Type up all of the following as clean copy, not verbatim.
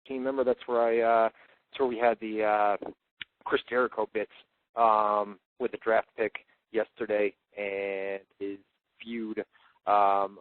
14. Remember, that's where we had the Chris Jericho bits with the draft pick yesterday and his feud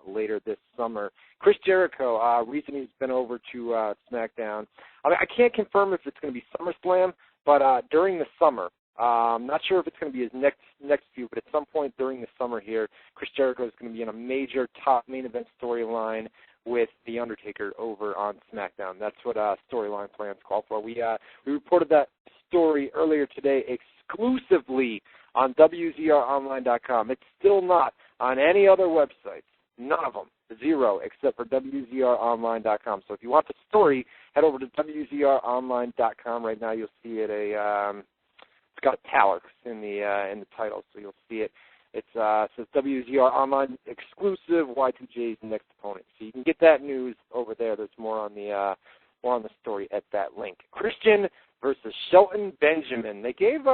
later this summer. Chris Jericho, reason he's been over to SmackDown. I mean, I can't confirm if it's going to be SummerSlam, but during the summer, I'm not sure if it's going to be his next feud, but at some point during the summer here, Chris Jericho is going to be in a major top main event storyline with The Undertaker over on SmackDown. That's what storyline plans call for. We reported that story earlier today exclusively on WZROnline.com. It's still not on any other websites. None of them. Zero, except for WZROnline.com. So if you want the story, head over to WZROnline.com. Right now you'll see it it's got italics in the title, so you'll see it. It says WZR Online exclusive Y2J's next opponent. So you can get that news over there. There's more on the story at that link. Christian versus Shelton Benjamin. They gave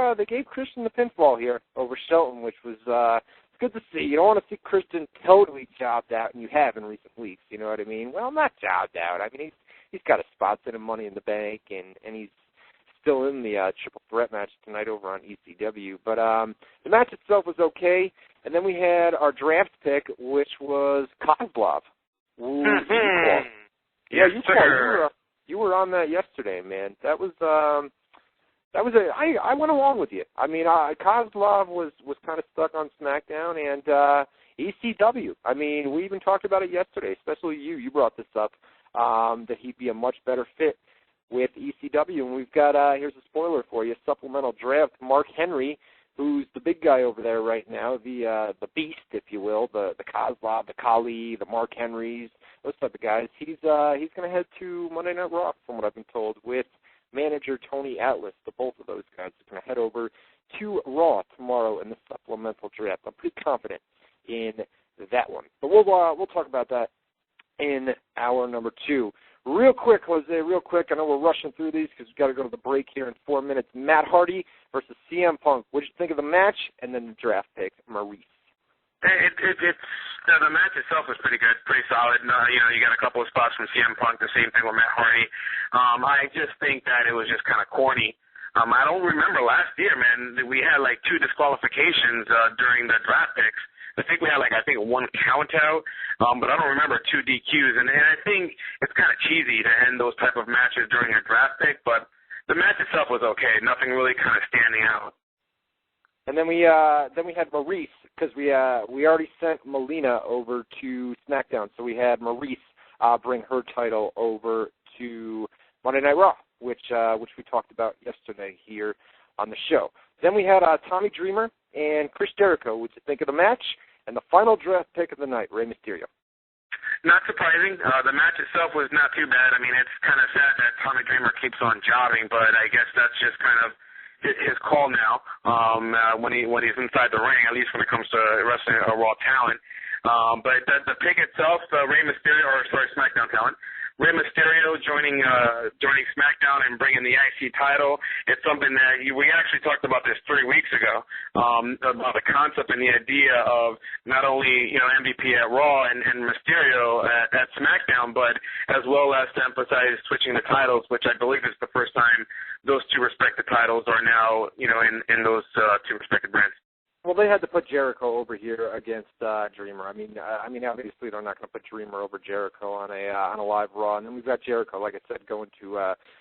Christian the pinfall here over Shelton, which was it's good to see. You don't want to see Christian totally jobbed out, and you have in recent weeks. You know what I mean? Well, not jobbed out. I mean, he's got a spot in Money in the Bank, and he's still in the triple threat match tonight over on ECW. But the match itself was okay. And then we had our draft pick, which was Kozlov. Mm-hmm. Yeah, sir. You were on that yesterday, man. That was I went along with you. I mean, Kozlov was kind of stuck on SmackDown and ECW. I mean, we even talked about it yesterday, especially you. You brought this up, that he'd be a much better fit with ECW, and we've got, here's a spoiler for you, supplemental draft, Mark Henry, who's the big guy over there right now, the beast, if you will, the Kozlov, the Kali, the Mark Henrys, those type of guys. He's going to head to Monday Night Raw, from what I've been told, with manager Tony Atlas. The both of those guys are going to head over to Raw tomorrow in the supplemental draft. I'm pretty confident in that one. But we'll talk about that in hour number 2. Real quick, Jose, real quick. I know we're rushing through these because we've got to go to the break here in 4 minutes. Matt Hardy versus CM Punk. What did you think of the match? And then the draft pick, Maurice. The match itself was pretty good, pretty solid. You got a couple of spots from CM Punk, the same thing with Matt Hardy. I just think that it was just kind of corny. I don't remember last year, man, that we had like 2 disqualifications during the draft picks. I think we had one count out, but I don't remember 2 DQs. And I think it's kind of cheesy to end those type of matches during a draft pick, but the match itself was okay. Nothing really kind of standing out. And then we had Maurice, because we already sent Melina over to SmackDown, so we had Maurice bring her title over to Monday Night Raw, which we talked about yesterday here on the show. Then we had Tommy Dreamer and Chris Jericho. What you think of the match? And the final draft pick of the night, Rey Mysterio. Not surprising. The match itself was not too bad. I mean, it's kind of sad that Tommy Dreamer keeps on jobbing, but I guess that's just kind of his call now when he's inside the ring, at least when it comes to wrestling a Raw talent. But the pick itself, SmackDown talent, Rey Mysterio joining SmackDown and bringing the IC title. It's something that we actually talked about this 3 weeks ago, about the concept and the idea of not only MVP at Raw and Mysterio at SmackDown, but as well as to emphasize switching the titles, which I believe is the first time those 2 respective titles are now in those 2 respective brands. Well, they had to put Jericho over here against Dreamer. I mean, obviously they're not going to put Dreamer over Jericho on a live Raw. And then we've got Jericho, like I said, going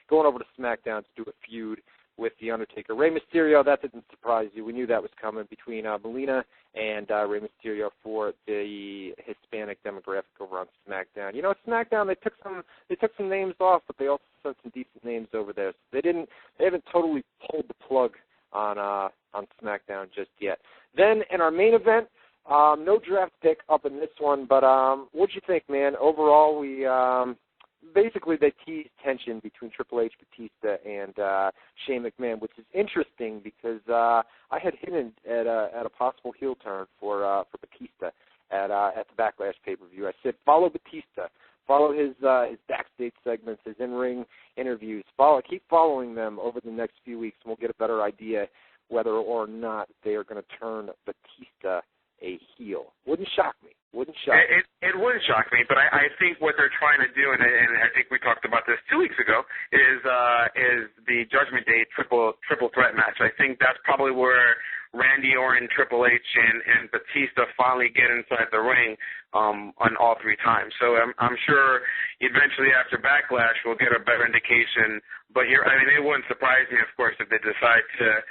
over to SmackDown to do a feud with The Undertaker. Rey Mysterio, that didn't surprise you. We knew that was coming between Melina and Rey Mysterio for the Hispanic demographic over on SmackDown. SmackDown, they took some names off, but they also sent some decent names over there. So they haven't totally pulled the plug on SmackDown just yet. Then in our main event, no draft pick up in this one, but what'd you think, man? Overall, we basically they teased tension between Triple H, Batista, and Shane McMahon, which is interesting because I had hinted at a possible heel turn for Batista at the Backlash pay-per-view. I said follow Batista. Follow his backstage segments, his in-ring interviews. Keep following them over the next few weeks, and we'll get a better idea whether or not they are going to turn Batista a heel. Wouldn't shock me. Wouldn't shock you. It wouldn't shock me, but I think what they're trying to do, and I think we talked about this 2 weeks ago, is the Judgment Day triple threat match. I think that's probably where Randy Orton, Triple H, and Batista finally get inside the ring on all 3 times. So I'm sure eventually after Backlash we'll get a better indication. But it wouldn't surprise me, of course, if they decide to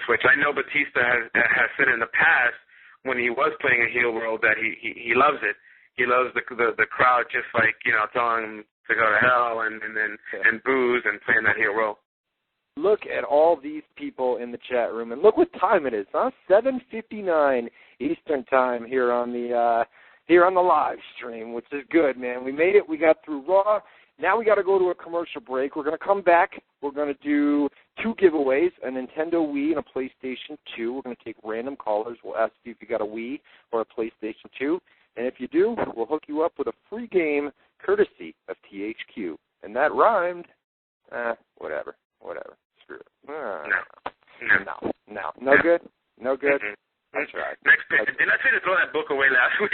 switch. I know Batista has said in the past when he was playing a heel role that he loves it. He loves the crowd just like, telling him to go to hell and booze and playing that heel role. Look at all these people in the chat room, and look what time it is, huh? 7:59 Eastern Time here on the live stream, which is good, man. We made it. We got through Raw. Now we got to go to a commercial break. We're going to come back. We're going to do 2 giveaways, a Nintendo Wii and a PlayStation 2. We're going to take random callers. We'll ask you if you got a Wii or a PlayStation 2. And if you do, we'll hook you up with a free game courtesy of THQ. And that rhymed. Whatever. Screw it. No. No good? No good? Mm-hmm. That's right. Next pick. Didn't I say to throw that book away last week?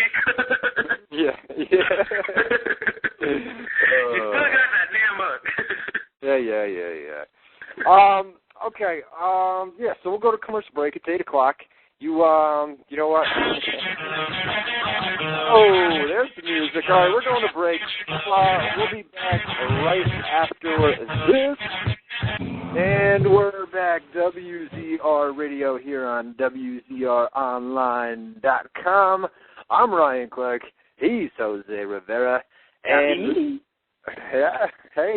Yeah. You still got that damn book. Yeah. Okay. Yeah, so we'll go to commercial break. It's 8 o'clock. You know what? Oh, there's the music. All right, we're going to break. We'll be back right after this. And we're back, WZR Radio here on WZROnline.com. I'm Ryan Clark. He's Jose Rivera. And hey, I'm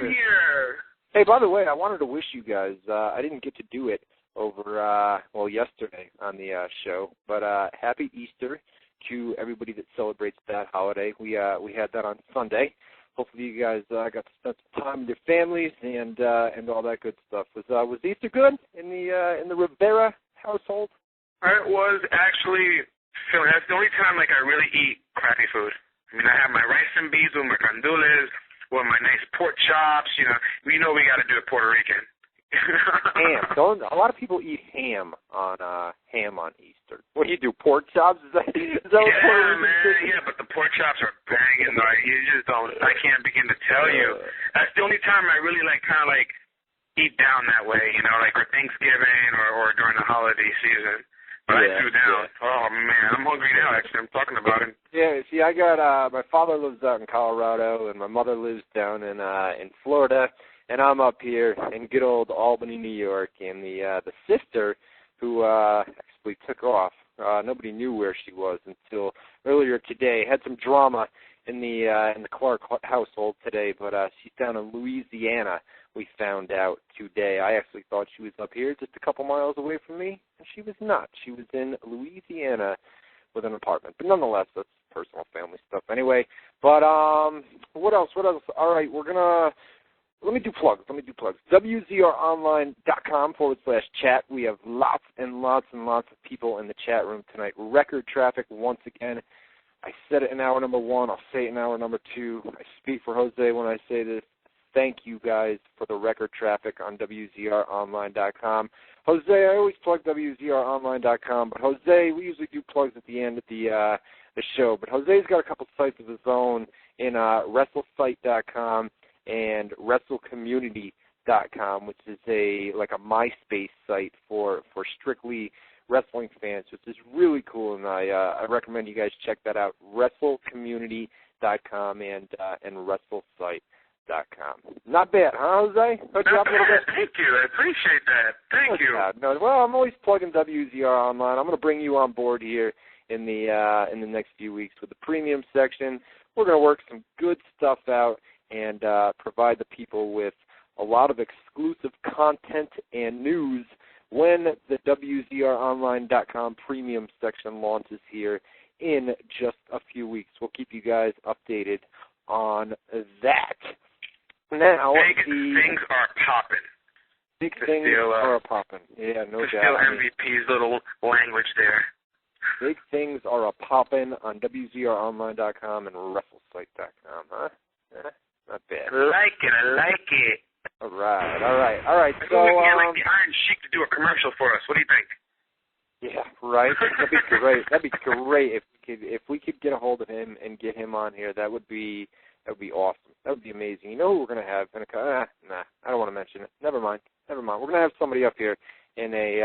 here. Hey, by the way, I wanted to wish you guys, I didn't get to do it over, yesterday on the show, but happy Easter to everybody that celebrates that holiday. We had that on Sunday. Hopefully you guys got to spend some time with your families and all that good stuff. Was Easter good in the Rivera household? It was actually. So that's the only time I really eat crappy food. I have my rice and beans with my candules, with my nice pork chops. We got to do it Puerto Rican. Ham. A lot of people eat ham on Easter. What do you do? Pork chops? Is that yeah, man. Yeah, but the pork chops are banging. You just don't. I can't begin to tell you. That's the only time I really kind of eat down that way. Like for Thanksgiving or during the holiday season. But I threw down. Yeah. Oh man, I'm hungry now. Actually, I'm talking about it. Yeah. See, I got my father lives out in Colorado, and my mother lives down in Florida. And I'm up here in good old Albany, New York, and the sister who actually took off. Nobody knew where she was until earlier today. Had some drama in the Clark household today, but she's down in Louisiana. We found out today. I actually thought she was up here, just a couple miles away from me, and she was not. She was in Louisiana with an apartment. But nonetheless, that's personal family stuff anyway. But what else? All right, we're gonna. Let me do plugs. WZROnline.com/chat. We have lots and lots and lots of people in the chat room tonight. Record traffic once again. I said it in hour number 1. I'll say it in hour number 2. I speak for Jose when I say this. Thank you guys for the record traffic on WZROnline.com. Jose, I always plug WZROnline.com, but Jose, we usually do plugs at the end of the show. But Jose's got a couple sites of his own in WrestleSite.com and WrestleCommunity.com, which is a MySpace site for strictly wrestling fans, which is really cool, and I recommend you guys check that out. WrestleCommunity.com and WrestleSite.com. Not bad, huh, Jose? Not bad. Thank you. I appreciate that. Thank you. No, well, I'm always plugging WZR Online. I'm going to bring you on board here in the next few weeks with the premium section. We're going to work some good stuff out and provide the people with a lot of exclusive content and news when the WZROnline.com premium section launches here in just a few weeks. We'll keep you guys updated on that. Now, big things are popping. Big things are popping. Yeah, no doubt. Still MVP's little language there. Big things are popping on WZROnline.com and WrestleSite.com, huh? Not bad. I like it. All right. So, like the Iron Sheik to do a commercial for us. What do you think? Yeah, right. That'd be great. That'd be great if we could get a hold of him and get him on here. That would be awesome. That would be amazing. You know who we're gonna have? I don't want to mention it. Never mind. We're gonna have somebody up here in a